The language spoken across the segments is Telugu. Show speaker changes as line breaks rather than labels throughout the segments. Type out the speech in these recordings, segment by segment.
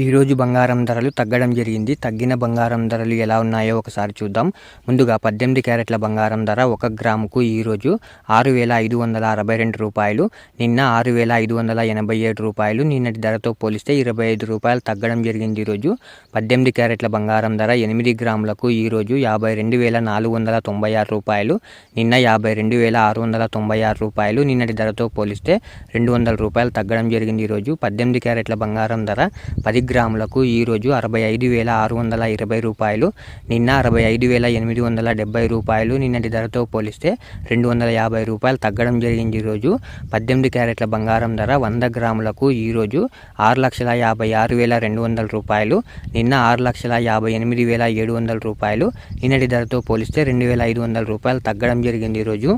ఈరోజు బంగారం ధరలు తగ్గడం జరిగింది. తగ్గిన బంగారం ధరలు ఎలా ఉన్నాయో ఒకసారి చూద్దాం. ముందుగా 18 క్యారెట్ల బంగారం ధర 1 గ్రాముకు ఈరోజు 6,562 రూపాయలు, నిన్న 6,587 రూపాయలు. నిన్నటి ధరతో పోలిస్తే 25 రూపాయలు తగ్గడం జరిగింది. ఈరోజు 18 క్యారెట్ల బంగారం ధర 8 గ్రాములకు ఈరోజు 52,496 రూపాయలు, నిన్న 52,696 రూపాయలు. నిన్నటి ధరతో పోలిస్తే 200 రూపాయలు తగ్గడం జరిగింది. ఈరోజు 18 క్యారెట్ల బంగారం ధర 10 గ్రాములకు ఈరోజు 65,620 రూపాయలు, నిన్న 65,870 రూపాయలు. నిన్నటి ధరతో పోలిస్తే 250 రూపాయలు తగ్గడం జరిగింది. ఈరోజు 18 క్యారెట్ల బంగారం ధర 100 గ్రాములకు ఈరోజు 6,56,200 రూపాయలు, నిన్న 6,58,700 రూపాయలు. నిన్నటి ధరతో పోలిస్తే 2,500 రూపాయలు తగ్గడం జరిగింది. ఈరోజు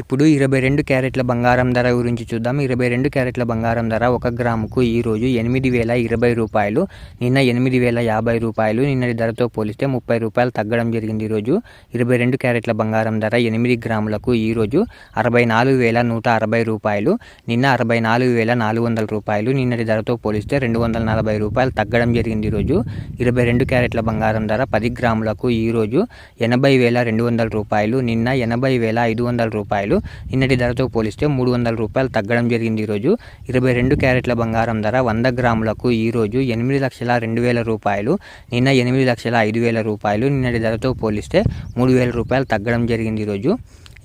ఇప్పుడు 22 క్యారెట్ల బంగారం ధర గురించి చూద్దాం. 22 క్యారెట్ల బంగారం ధర 1 గ్రాముకు ఈరోజు 8,020 రూపాయలు, నిన్న 8,050 రూపాయలు. నిన్నటి ధరతో పోలిస్తే 30 రూపాయలు తగ్గడం జరిగింది. ఈరోజు 22 క్యారెట్ల బంగారం ధర 8 గ్రాములకు ఈరోజు 64,160 రూపాయలు, నిన్న 64,400 రూపాయలు. నిన్నటి ధరతో పోలిస్తే 240 రూపాయలు తగ్గడం జరిగింది. ఈరోజు 22 క్యారెట్ల బంగారం ధర 10 గ్రాములకు ఈరోజు 80,200 రూపాయలు, నిన్న 80,500 రూపాయలు. నిన్నటి ధరతో పోలిస్తే 300 రూపాయలు తగ్గడం జరిగింది. ఈరోజు 22 క్యారెట్ల బంగారం ధర 100 గ్రాములకు ఈరోజు 8,02,000 రూపాయలు, నిన్న 8,05,000 రూపాయలు. నిన్నటి ధరతో పోలిస్తే 3,000 రూపాయలు తగ్గడం జరిగింది. ఈరోజు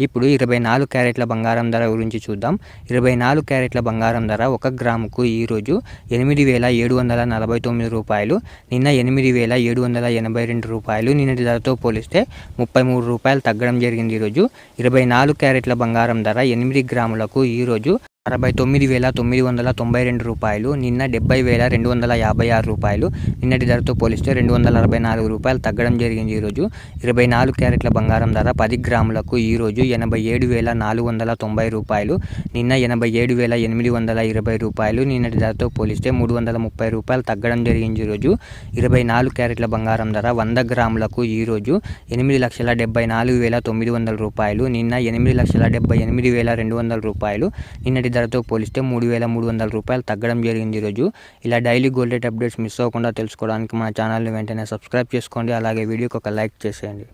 ఇప్పుడు 24 క్యారెట్ల బంగారం ధర గురించి చూద్దాం. 24 క్యారెట్ల బంగారం ధర 1 గ్రాముకు ఈరోజు 8,749 రూపాయలు, నిన్న 8,782 రూపాయలు. నిన్నటి ధరతో పోలిస్తే 33 రూపాయలు తగ్గడం జరిగింది. ఈరోజు 24 క్యారెట్ల బంగారం ధర 8 గ్రాములకు ఈరోజు 69,992 రూపాయలు, నిన్న 70,256 రూపాయలు. నిన్నటి ధరతో పోలిస్తే 264 రూపాయలు తగ్గడం జరిగింది. ఈరోజు 24 క్యారెట్ల బంగారం ధర 10 గ్రాములకు ఈరోజు 87,490 రూపాయలు, నిన్న 87,820 రూపాయలు. నిన్నటి ధరతో పోలిస్తే 330 రూపాయలు తగ్గడం జరిగింది. ఈరోజు 24 క్యారెట్ల బంగారం ధర 100 గ్రాములకు ఈరోజు 8,74,900 రూపాయలు, నిన్న 8,78,200 రూపాయలు. నిన్నటి ధరతో పోలిస్తే 3,300 రూపాయలు తగ్గడం జరిగింది. ఈరోజు ఇలా daily gold rate updates miss అవ్వకుండా తెలుసుకోవడానికి మన ఛానల్ని వెంటనే సబ్స్క్రైబ్ చేసుకోండి. అలాగే వీడియోకి ఒక లైక్ చేసేయండి.